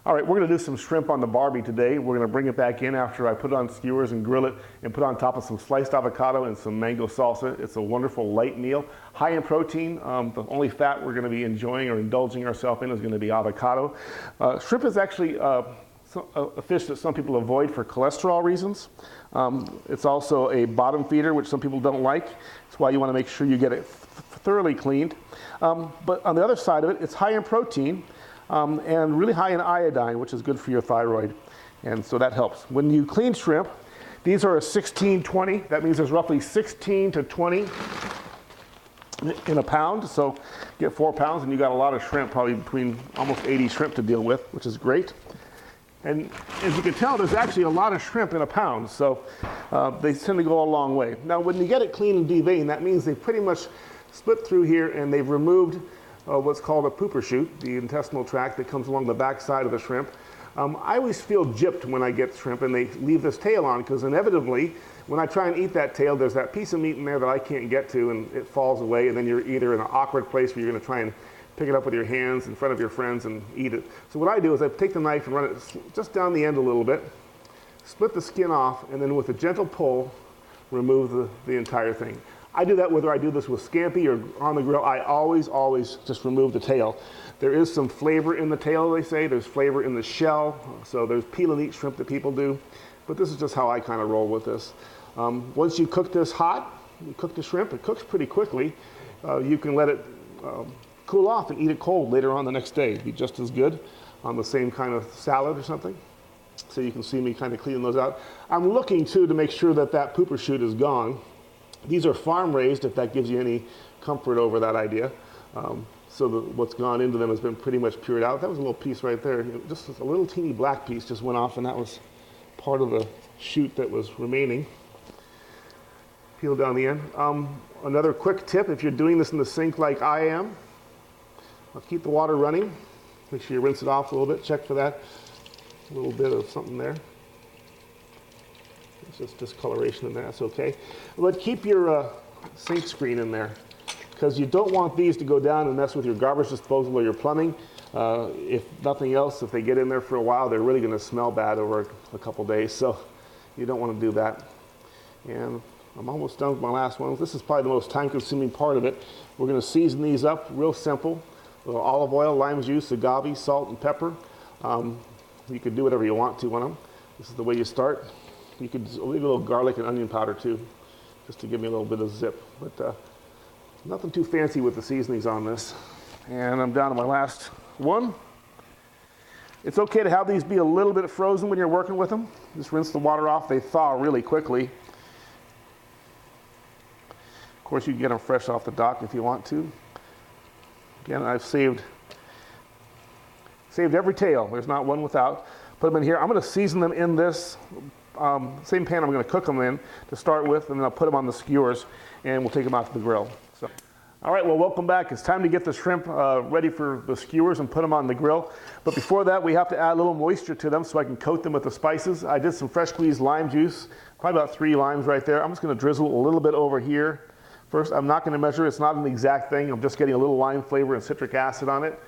All right, we're going to do some shrimp on the Barbie today. We're going to bring it back in after I put it on skewers and grill it and put it on top of some sliced avocado and some mango salsa. It's a wonderful light meal, high in protein. The only fat we're going to be enjoying or indulging ourselves in is going to be avocado. Shrimp is actually a fish that some people avoid for cholesterol reasons. It's also a bottom feeder, which some people don't like. That's why you want to make sure you get it thoroughly cleaned. But on the other side of it, it's high in protein. And really high in iodine, which is good for your thyroid. And so that helps. When you clean shrimp, these are a 16-20. That means there's roughly 16 to 20 in a pound. So you get 4 pounds and you got a lot of shrimp, probably between almost 80 shrimp to deal with, which is great. And as you can tell, there's actually a lot of shrimp in a pound. So they tend to go a long way. Now, when you get it clean and deveined, that means they've pretty much split through here and they've removed what's called a pooper chute, the intestinal tract that comes along the back side of the shrimp. I always feel gypped when I get shrimp and they leave this tail on, because inevitably, when I try and eat that tail, there's that piece of meat in there that I can't get to and it falls away, and then you're either in an awkward place where you're going to try and pick it up with your hands in front of your friends and eat it. So what I do is I take the knife and run it just down the end a little bit, split the skin off, and then with a gentle pull, remove the entire thing. I do that whether I do this with scampi or on the grill. I always just remove the tail. There is some flavor in the tail, they say. There's flavor in the shell. So there's peel and eat shrimp that people do. But this is just how I kind of roll with this. Once you cook this hot, you cook the shrimp, it cooks pretty quickly. You can let it cool off and eat it cold later on the next day. It'd be just as good on the same kind of salad or something. So you can see me kind of cleaning those out. I'm looking too to make sure that that pooper chute is gone. These are farm raised, if that gives you any comfort over that idea. So what's gone into them has been pretty much pured out. That was a little piece right there. Just a little teeny black piece just went off, and that was part of the chute that was remaining. Peel down the end. Another quick tip, if you're doing this in the sink like I am, I'll keep the water running. Make sure you rinse it off a little bit. Check for that little bit of something there. It's just discoloration in there, that's okay. But keep your sink screen in there, because you don't want these to go down and mess with your garbage disposal or your plumbing. If nothing else, if they get in there for a while, they're really going to smell bad over a couple days, so you don't want to do that. And I'm almost done with my last one. This is probably the most time-consuming part of it. We're going to season these up real simple. A little olive oil, lime juice, agave, salt, and pepper. You can do whatever you want to on them. This is the way you start. You could leave a little garlic and onion powder too, just to give me a little bit of zip. But nothing too fancy with the seasonings on this. And I'm down to my last one. It's okay to have these be a little bit frozen when you're working with them. Just rinse the water off. They thaw really quickly. Of course, you can get them fresh off the dock if you want to. Again, I've saved every tail. There's not one without. Put them in here. I'm going to season them in this same pan I'm going to cook them in to start with, and then I'll put them on the skewers and we'll take them out to the grill. So, all right, well, welcome back. It's time to get the shrimp ready for the skewers and put them on the grill. But before that, we have to add a little moisture to them so I can coat them with the spices. I did some fresh squeezed lime juice, probably about 3 limes right there. I'm just going to drizzle a little bit over here. First, I'm not going to measure. It's not an exact thing. I'm just getting a little lime flavor and citric acid on it.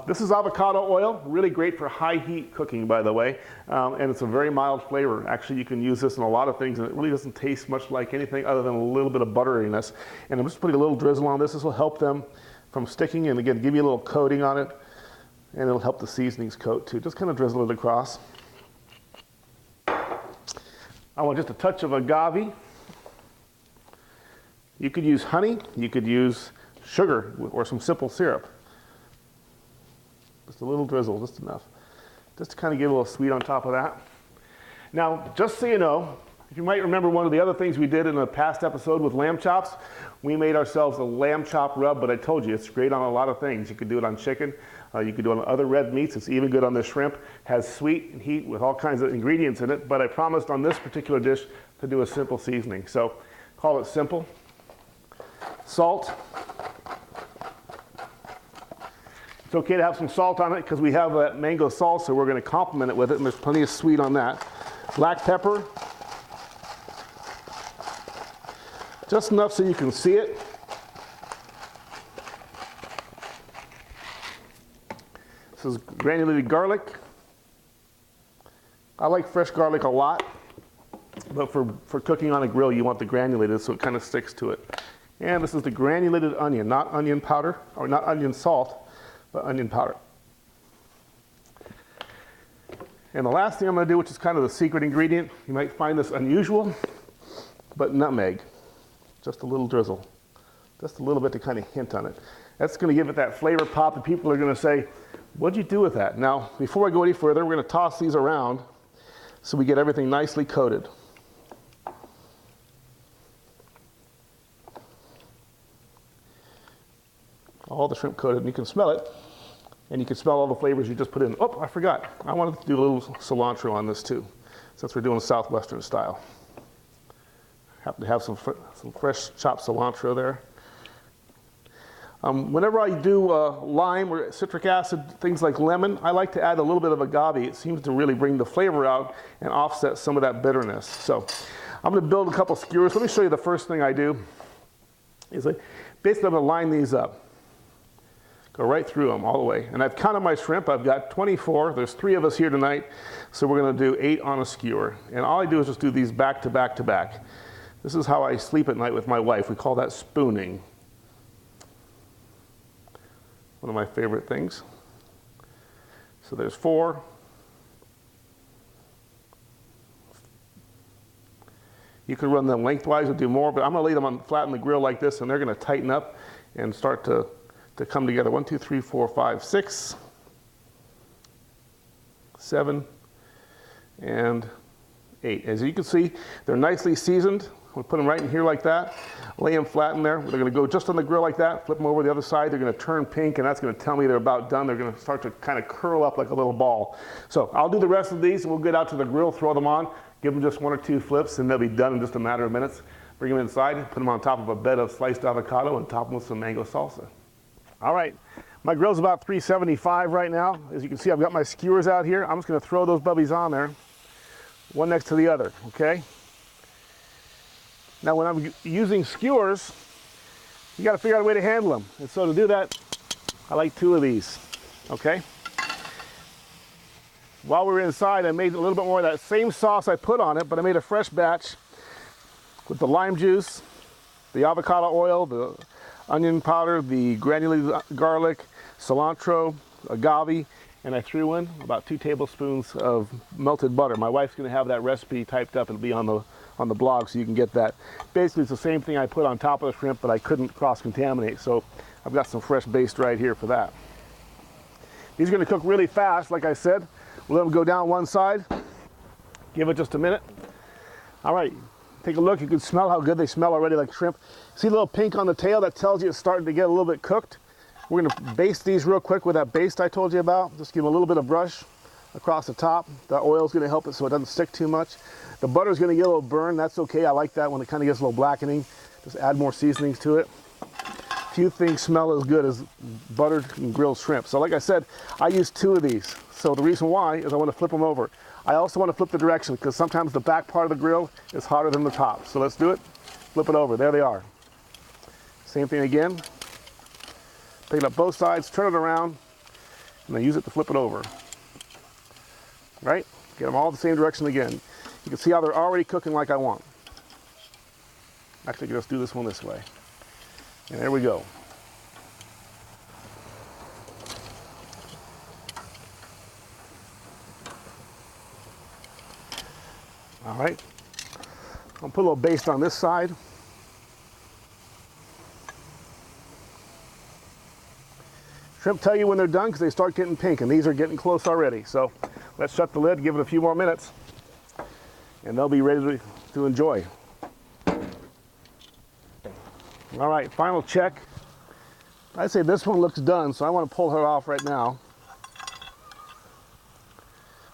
This is avocado oil, really great for high heat cooking, by the way, and it's a very mild flavor. Actually, you can use this in a lot of things, and it really doesn't taste much like anything other than a little bit of butteriness. And I'm just putting a little drizzle on this. This will help them from sticking, and again, give you a little coating on it, and it'll help the seasonings coat too. Just kind of drizzle it across. I want just a touch of agave. You could use honey, you could use sugar or some simple syrup. Just a little drizzle, just enough. Just to kind of give a little sweet on top of that. Now, just so you know, if you might remember one of the other things we did in a past episode with lamb chops, we made ourselves a lamb chop rub, but I told you it's great on a lot of things. You could do it on chicken, you could do it on other red meats, it's even good on the shrimp. Has sweet and heat with all kinds of ingredients in it, but I promised on this particular dish to do a simple seasoning. So, call it simple. Salt. It's okay to have some salt on it because we have that mango salsa. We're going to complement it with it, and there's plenty of sweet on that. Black pepper. Just enough so you can see it. This is granulated garlic. I like fresh garlic a lot, but for cooking on a grill, you want the granulated so it kind of sticks to it. And this is the granulated onion, not onion powder, or not onion salt, but onion powder. And the last thing I'm going to do, which is kind of the secret ingredient, you might find this unusual, but nutmeg. Just a little drizzle. Just a little bit to kind of hint on it. That's going to give it that flavor pop, and people are going to say, what'd you do with that? Now, before I go any further, we're going to toss these around so we get everything nicely coated. All the shrimp coated, and you can smell it. And you can smell all the flavors you just put in. Oh, I forgot. I wanted to do a little cilantro on this too, since we're doing Southwestern style. Happen to have some fresh chopped cilantro there. Whenever I do lime or citric acid, things like lemon, I like to add a little bit of agave. It seems to really bring the flavor out and offset some of that bitterness. So I'm going to build a couple skewers. Let me show you the first thing I do. Basically, I'm going to line these up. Go right through them all the way. And I've counted my shrimp. I've got 24. There's 3 of us here tonight. So we're going to do 8 on a skewer. And all I do is just do these back to back to back. This is how I sleep at night with my wife. We call that spooning. One of my favorite things. So there's 4. You can run them lengthwise or do more, but I'm going to lay them on flat on the grill like this, and they're going to tighten up and start to come together. 1, 2, 3, 4, 5, 6, 7, and 8. As you can see, they're nicely seasoned. We'll put them right in here like that. Lay them flat in there. They're going to go just on the grill like that. Flip them over the other side. They're going to turn pink, and that's going to tell me they're about done. They're going to start to kind of curl up like a little ball. So I'll do the rest of these, and we'll get out to the grill, throw them on, give them just 1 or 2 flips, and they'll be done in just a matter of minutes. Bring them inside, put them on top of a bed of sliced avocado, and top them with some mango salsa. All right, my grill's about 375 right now. As you can see, I've got my skewers out here. I'm just going to throw those bubbies on there, one next to the other, okay? Now, when I'm using skewers, you got to figure out a way to handle them. And so to do that, I like 2 of these, okay? While we were inside, I made a little bit more of that same sauce I put on it, but I made a fresh batch with the lime juice, the avocado oil, the onion powder, the granulated garlic, cilantro, agave, and I threw in about 2 tablespoons of melted butter. My wife's going to have that recipe typed up. It'll be on the blog, so you can get that. Basically, it's the same thing I put on top of the shrimp, but I couldn't cross-contaminate, so I've got some fresh baste right here for that. These are going to cook really fast, like I said. We'll let them go down one side. Give it just a minute. All right. Take a look. You can smell how good they smell already, like shrimp. See a little pink on the tail? That tells you it's starting to get a little bit cooked. We're going to baste these real quick with that baste I told you about. Just give them a little bit of brush across the top. The oil is going to help it so it doesn't stick too much. The butter is going to get a little burn. That's okay. I like that when it kind of gets a little blackening. Just add more seasonings to it. Few things smell as good as buttered and grilled shrimp. So like I said, I use 2 of these. So the reason why is I want to flip them over. I also want to flip the direction because sometimes the back part of the grill is hotter than the top. So let's do it. Flip it over. There they are. Same thing again. Pick it up both sides, turn it around, and then use it to flip it over. Right? Get them all the same direction again. You can see how they're already cooking like I want. Actually, let's do this one this way. And there we go. All right. I'll put a little baste on this side. Shrimp tell you when they're done because they start getting pink, and these are getting close already. So let's shut the lid, give it a few more minutes, and they'll be ready to enjoy. All right, final check. I'd say this one looks done, so I want to pull her off right now.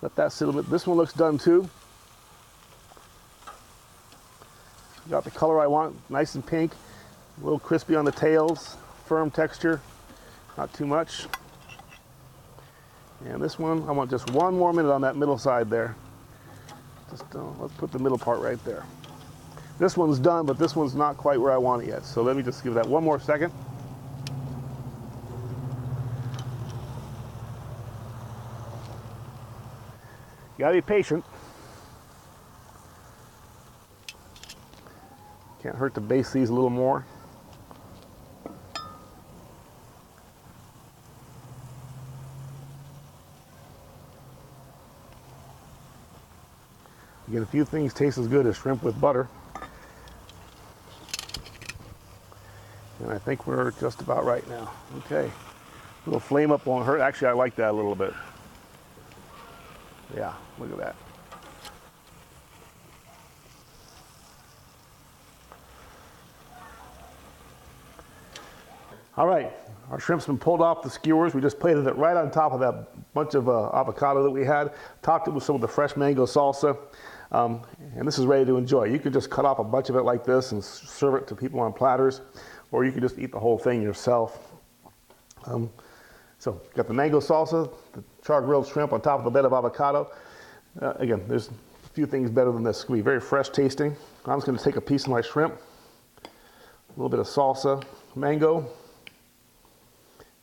Let that sit a bit. This one looks done too. Got the color I want, nice and pink, a little crispy on the tails, firm texture, not too much. And this one, I want just 1 more minute on that middle side there. Just let's put the middle part right there. This one's done, but this one's not quite where I want it yet. So let me just give that 1 more second. Gotta be patient. Can't hurt to baste these a little more. Again, a few things taste as good as shrimp with butter. And I think we're just about right now. Okay. A little flame up won't hurt. Actually, I like that a little bit. Yeah, look at that. All right, our shrimp's been pulled off the skewers. We just plated it right on top of that bunch of avocado that we had. Topped it with some of the fresh mango salsa. And this is ready to enjoy. You could just cut off a bunch of it like this and serve it to people on platters, or you could just eat the whole thing yourself. So got the mango salsa, the char-grilled shrimp on top of a bed of avocado. Again, there's a few things better than this. It's going to be very fresh tasting. I'm just going to take a piece of my shrimp, a little bit of salsa, mango,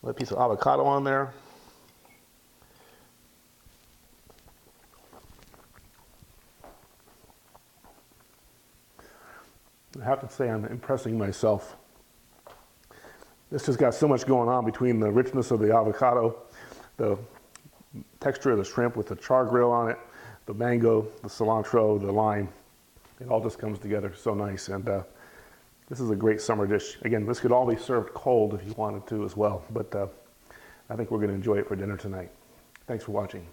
a piece of avocado on there. I have to say I'm impressing myself. This just got so much going on between the richness of the avocado, the texture of the shrimp with the char grill on it, the mango, the cilantro, the lime. It all just comes together so nice. And this is a great summer dish. Again, this could all be served cold if you wanted to as well, but I think we're going to enjoy it for dinner tonight. Thanks for watching.